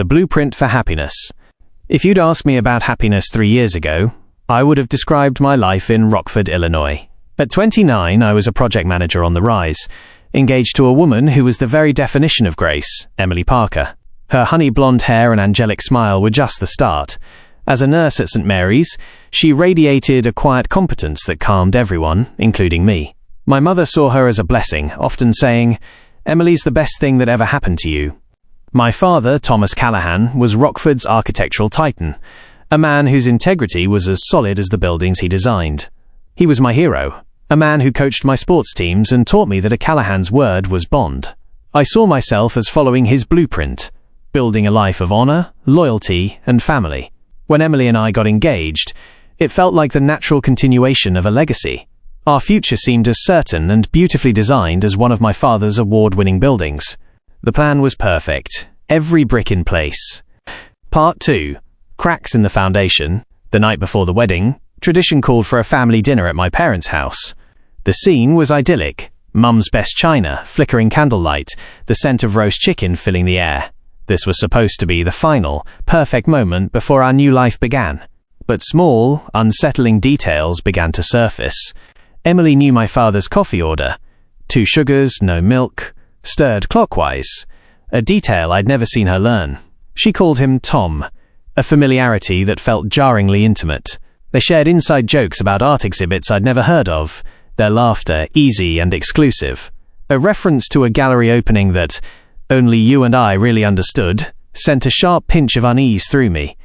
The blueprint for happiness. If you'd asked me about happiness 3 years ago, I would have described my life in Rockford, Illinois. At 29, I was a project manager on the rise, engaged to a woman who was the very definition of grace, Emily Parker. Her honey blonde hair and angelic smile were just the start. As a nurse at St. Mary's, she radiated a quiet competence that calmed everyone, including me. My mother saw her as a blessing, often saying, "Emily's the best thing that ever happened to you." My father, Thomas Callahan, was Rockford's architectural titan, a man whose integrity was as solid as the buildings he designed. He was my hero, a man who coached my sports teams and taught me that a Callahan's word was bond. I saw myself as following his blueprint, building a life of honor, loyalty, and family. When Emily and I got engaged, it felt like the natural continuation of a legacy. Our future seemed as certain and beautifully designed as one of my father's award-winning buildings. The plan was perfect, every brick in place. Part 2. Cracks in the foundation. The night before the wedding, tradition called for a family dinner at my parents' house. The scene was idyllic. Mum's best china, flickering candlelight, the scent of roast chicken filling the air. This was supposed to be the final, perfect moment before our new life began. But small, unsettling details began to surface. Emily knew my father's coffee order. 2 sugars, no milk, stirred clockwise. A detail I'd never seen her learn. She called him Tom, a familiarity that felt jarringly intimate. They shared inside jokes about art exhibits I'd never heard of, their laughter easy and exclusive. A reference to a gallery opening that only you and I really understood sent a sharp pinch of unease through me.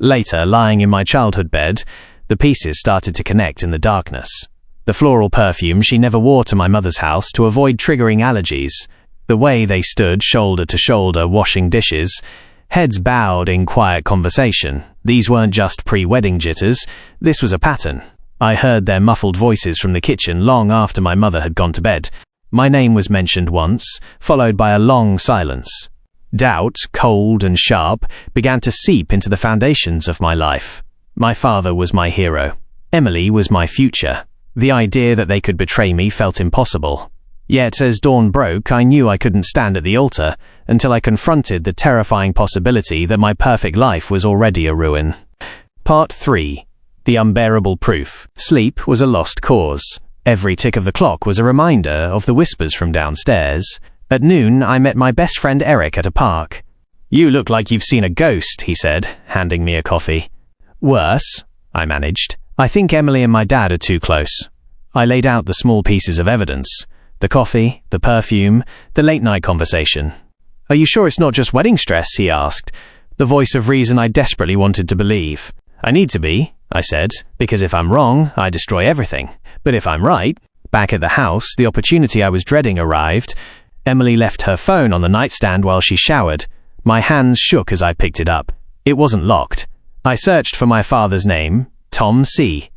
Later, lying in my childhood bed, the pieces started to connect in the darkness. The floral perfume she never wore to my mother's house to avoid triggering allergies. The way they stood shoulder to shoulder washing dishes, heads bowed in quiet conversation. These weren't just pre-wedding jitters, this was a pattern. I heard their muffled voices from the kitchen long after my mother had gone to bed. My name was mentioned once, followed by a long silence. Doubt, cold and sharp, began to seep into the foundations of my life. My father was my hero. Emily was my future. The idea that they could betray me felt impossible. Yet, as dawn broke, I knew I couldn't stand at the altar until I confronted the terrifying possibility that my perfect life was already a ruin. Part 3. The unbearable proof. Sleep was a lost cause. Every tick of the clock was a reminder of the whispers from downstairs. At noon, I met my best friend Eric at a park. "You look like you've seen a ghost," he said, handing me a coffee. "Worse," I managed. "I think Emily and my dad are too close." I laid out the small pieces of evidence. The coffee, the perfume, the late-night conversation. "Are you sure it's not just wedding stress?" he asked, the voice of reason I desperately wanted to believe. "I need to be," I said, "because if I'm wrong, I destroy everything. But if I'm right..." Back at the house, the opportunity I was dreading arrived. Emily left her phone on the nightstand while she showered. My hands shook as I picked it up. It wasn't locked. I searched for my father's name, Tom C.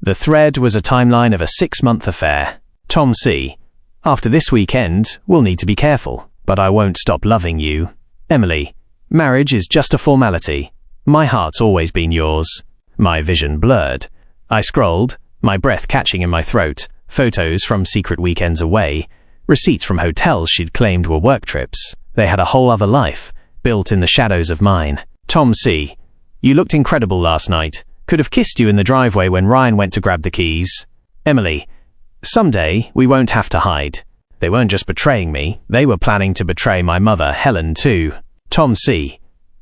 The thread was a timeline of a 6-month affair. Tom C. "After this weekend, we'll need to be careful, but I won't stop loving you. Emily, marriage is just a formality. My heart's always been yours." My vision blurred. I scrolled, my breath catching in my throat, photos from secret weekends away, receipts from hotels she'd claimed were work trips. They had a whole other life, built in the shadows of mine. Tom C. "You looked incredible last night. Could have kissed you in the driveway when Ryan went to grab the keys." Emily, "Someday, we won't have to hide." They weren't just betraying me, they were planning to betray my mother, Helen, too. Tom C.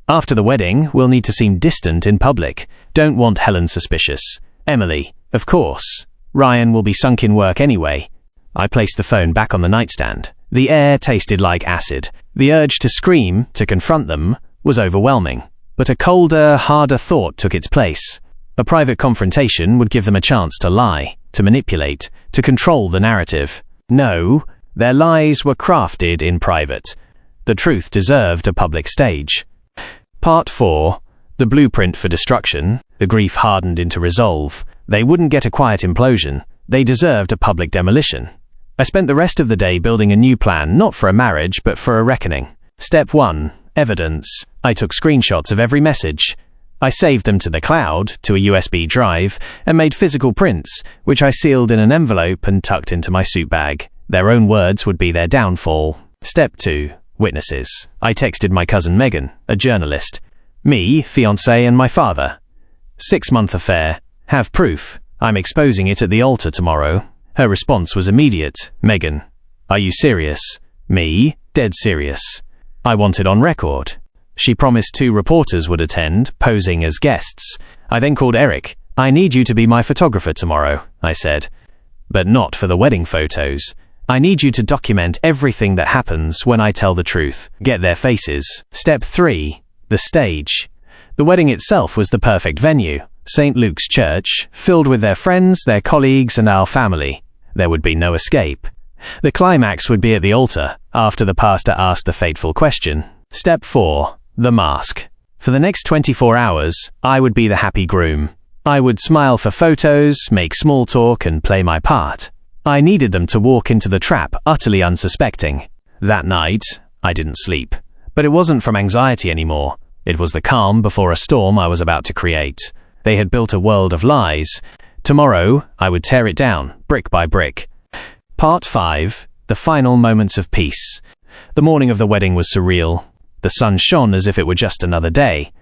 "After the wedding, we'll need to seem distant in public. Don't want Helen suspicious." Emily, "Of course. Ryan will be sunk in work anyway." I placed the phone back on the nightstand. The air tasted like acid. The urge to scream, to confront them, was overwhelming. But a colder, harder thought took its place. A private confrontation would give them a chance to lie, to manipulate, to control the narrative. No, their lies were crafted in private. The truth deserved a public stage. Part 4. The blueprint for destruction. The grief hardened into resolve. They wouldn't get a quiet implosion. They deserved a public demolition. I spent the rest of the day building a new plan, not for a marriage, but for a reckoning. Step 1. Evidence. I took screenshots of every message. I saved them to the cloud, to a USB drive, and made physical prints, which I sealed in an envelope and tucked into my suit bag. Their own words would be their downfall. Step 2. Witnesses. I texted my cousin Megan, a journalist. Me, fiancé, and my father. 6-month affair. Have proof. I'm exposing it at the altar tomorrow. Her response was immediate. Megan, are you serious? Me, dead serious. I want it on record. She promised 2 reporters would attend, posing as guests. I then called Eric. I need you to be my photographer tomorrow, I said. But not for the wedding photos. I need you to document everything that happens when I tell the truth. Get their faces. Step 3. The stage. The wedding itself was the perfect venue. St. Luke's Church, filled with their friends, their colleagues, and our family. There would be no escape. The climax would be at the altar, after the pastor asked the fateful question. Step 4. The mask. For the next 24 hours, I would be the happy groom. I would smile for photos, make small talk, and play my part. I needed them to walk into the trap utterly unsuspecting. That night, I didn't sleep. But it wasn't from anxiety anymore. It was the calm before a storm I was about to create. They had built a world of lies. Tomorrow, I would tear it down, brick by brick. Part 5. The final moments of peace. The morning of the wedding was surreal. The sun shone as if it were just another day.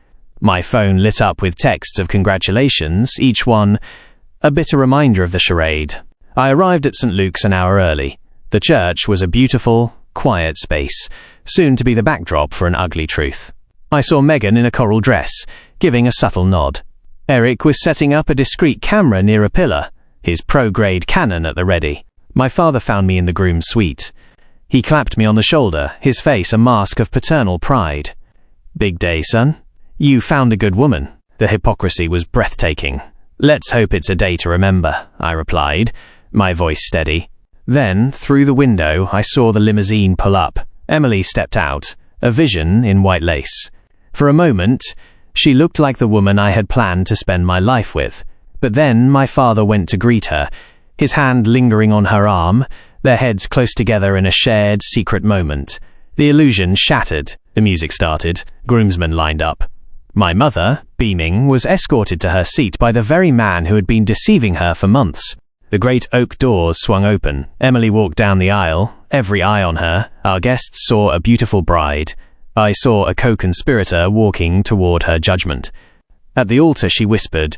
My phone lit up with texts of congratulations, each one a bitter reminder of the charade. I arrived at St. Luke's an hour early. The church was a beautiful, quiet space, soon to be the backdrop for an ugly truth. I saw Megan in a coral dress, giving a subtle nod. Eric was setting up a discreet camera near a pillar, his pro-grade Canon at the ready. My father found me in the groom's suite. He clapped me on the shoulder, his face a mask of paternal pride. Big day, son. You found a good woman. The hypocrisy was breathtaking. Let's hope it's a day to remember, I replied, my voice steady. Then, through the window, I saw the limousine pull up. Emily stepped out, a vision in white lace. For a moment, she looked like the woman I had planned to spend my life with. But then my father went to greet her, his hand lingering on her arm, their heads close together in a shared, secret moment. The illusion shattered. The music started. Groomsmen lined up. My mother, beaming, was escorted to her seat by the very man who had been deceiving her for months. The great oak doors swung open. Emily walked down the aisle, every eye on her. Our guests saw a beautiful bride. I saw a co-conspirator walking toward her judgment. At the altar she whispered,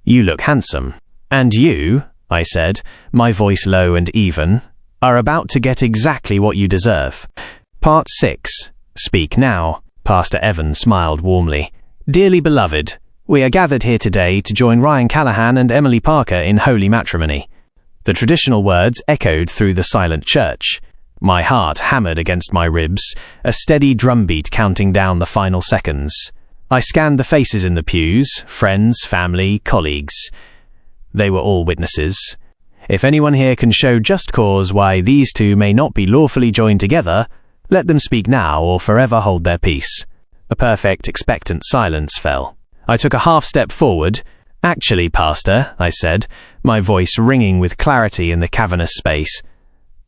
"You look handsome." "And you," I said, my voice low and even, "are about to get exactly what you deserve." Part 6. Speak now. Pastor Evan smiled warmly. "Dearly beloved, we are gathered here today to join Ryan Callahan and Emily Parker in holy matrimony." The traditional words echoed through the silent church. My heart hammered against my ribs, a steady drumbeat counting down the final seconds. I scanned the faces in the pews, friends, family, colleagues. They were all witnesses. If anyone here can show just cause why these two may not be lawfully joined together, let them speak now or forever hold their peace. A perfect, expectant silence fell. I took a half-step forward. "Actually, Pastor," I said, my voice ringing with clarity in the cavernous space.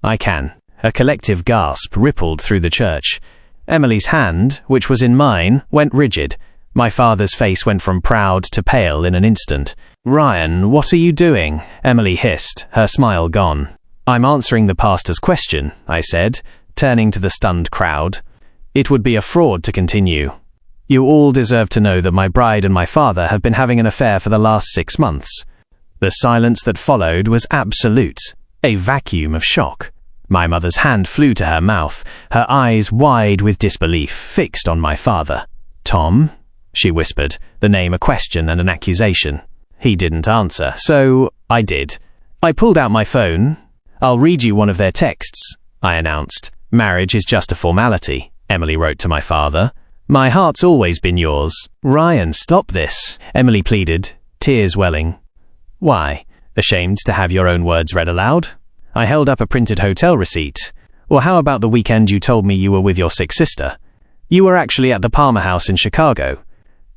"I can." A collective gasp rippled through the church. Emily's hand, which was in mine, went rigid. My father's face went from proud to pale in an instant. "Ryan, what are you doing?" Emily hissed, her smile gone. "I'm answering the pastor's question," I said, turning to the stunned crowd. It would be a fraud to continue. "You all deserve to know that my bride and my father have been having an affair for the last 6 months." The silence that followed was absolute, a vacuum of shock. My mother's hand flew to her mouth, her eyes wide with disbelief, fixed on my father. "Tom?" she whispered, the name a question and an accusation. He didn't answer, so I did. I pulled out my phone. "I'll read you one of their texts," I announced. "Marriage is just a formality," Emily wrote to my father. "My heart's always been yours." "Ryan, stop this," Emily pleaded, tears welling. "Why? Ashamed to have your own words read aloud?" I held up a printed hotel receipt. "Or how about the weekend you told me you were with your sick sister? You were actually at the Palmer House in Chicago."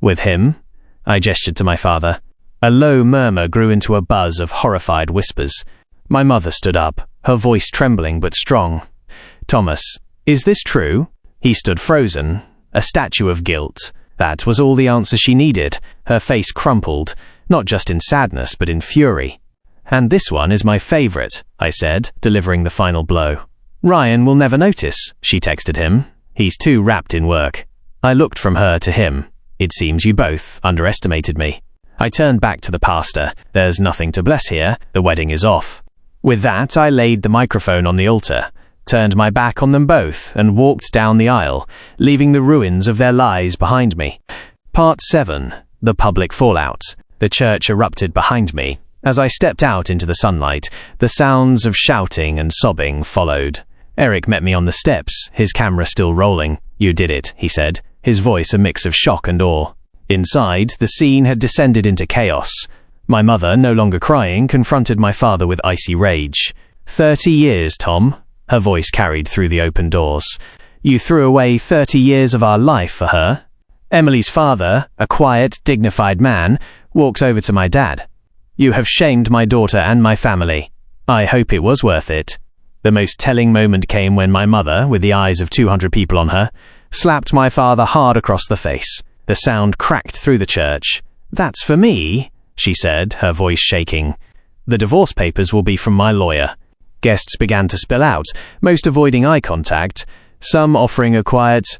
"With him?" I gestured to my father. A low murmur grew into a buzz of horrified whispers. My mother stood up, her voice trembling but strong. "Thomas, is this true?" He stood frozen, a statue of guilt. That was all the answer she needed. Her face crumpled, not just in sadness but in fury. "And this one is my favorite," I said, delivering the final blow. "Ryan will never notice," she texted him. He's too wrapped in work." I looked from her to him. "It seems you both underestimated me." I turned back to the pastor. "There's nothing to bless here. The wedding is off." With that, I laid the microphone on the altar, turned my back on them both, and walked down the aisle, leaving the ruins of their lies behind me. Part 7. The public fallout. The church erupted behind me. As I stepped out into the sunlight, the sounds of shouting and sobbing followed. Eric met me on the steps, his camera still rolling. "You did it," he said, his voice a mix of shock and awe. Inside, the scene had descended into chaos. My mother, no longer crying, confronted my father with icy rage. 30 years, Tom," her voice carried through the open doors. "You threw away 30 years of our life for her." Emily's father, a quiet, dignified man, walked over to my dad. "You have shamed my daughter and my family. I hope it was worth it." The most telling moment came when my mother, with the eyes of 200 people on her, slapped my father hard across the face. The sound cracked through the church. "That's for me," she said, her voice shaking. "The divorce papers will be from my lawyer." Guests began to spill out, most avoiding eye contact, some offering a quiet,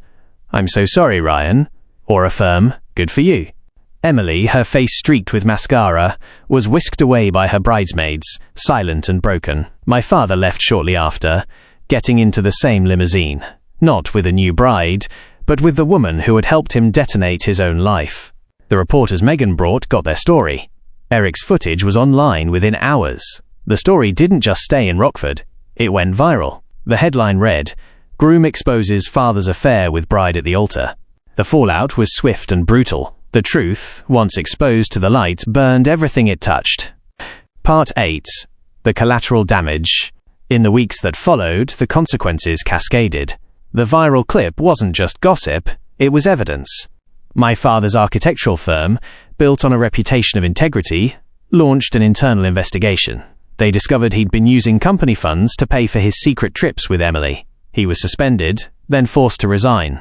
"I'm so sorry, Ryan," or a firm, "Good for you." Emily, her face streaked with mascara, was whisked away by her bridesmaids, silent and broken. My father left shortly after, getting into the same limousine, not with a new bride, but with the woman who had helped him detonate his own life. The reporters Megan brought got their story. Eric's footage was online within hours. The story didn't just stay in Rockford, it went viral. The headline read, "Groom exposes father's affair with bride at the altar." The fallout was swift and brutal. The truth, once exposed to the light, burned everything it touched. Part 8. The collateral damage. In the weeks that followed, the consequences cascaded. The viral clip wasn't just gossip, it was evidence. My father's architectural firm, built on a reputation of integrity, launched an internal investigation. They discovered he'd been using company funds to pay for his secret trips with Emily. He was suspended, then forced to resign.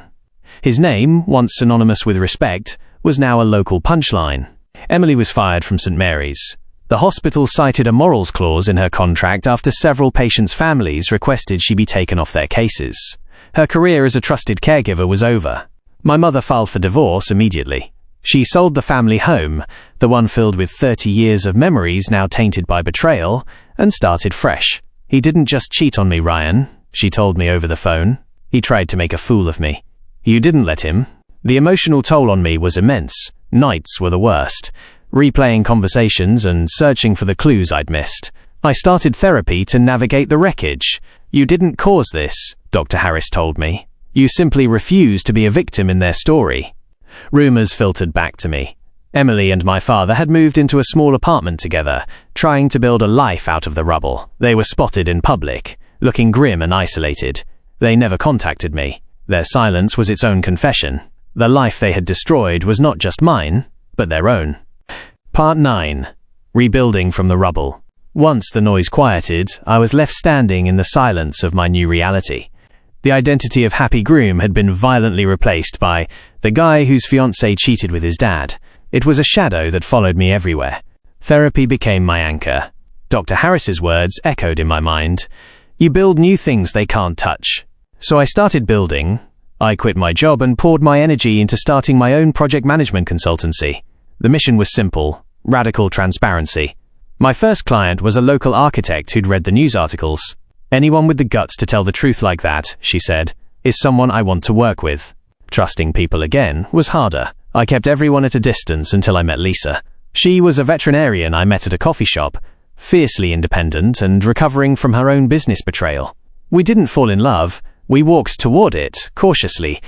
His name, once synonymous with respect, was now a local punchline. Emily was fired from St. Mary's. The hospital cited a morals clause in her contract after several patients' families requested she be taken off their cases. Her career as a trusted caregiver was over. My mother filed for divorce immediately. She sold the family home, the one filled with 30 years of memories now tainted by betrayal, and started fresh. "He didn't just cheat on me, Ryan," she told me over the phone. "He tried to make a fool of me." "You didn't let him." The emotional toll on me was immense. Nights were the worst, replaying conversations and searching for the clues I'd missed. I started therapy to navigate the wreckage. "You didn't cause this," Dr. Harris told me. "You simply refused to be a victim in their story." Rumors filtered back to me. Emily and my father had moved into a small apartment together, trying to build a life out of the rubble. They were spotted in public, looking grim and isolated. They never contacted me. Their silence was its own confession. The life they had destroyed was not just mine, but their own. Part 9. Rebuilding from the rubble. Once the noise quieted, I was left standing in the silence of my new reality. The identity of Happy Groom had been violently replaced by the guy whose fiancée cheated with his dad. It was a shadow that followed me everywhere. Therapy became my anchor. Dr. Harris's words echoed in my mind. "You build new things they can't touch." So I started building. I quit my job and poured my energy into starting my own project management consultancy. The mission was simple: radical transparency. My first client was a local architect who'd read the news articles. "Anyone with the guts to tell the truth like that," she said, "is someone I want to work with." Trusting people again was harder. I kept everyone at a distance until I met Lisa. She was a veterinarian I met at a coffee shop, fiercely independent and recovering from her own business betrayal. We didn't fall in love. We walked toward it, cautiously,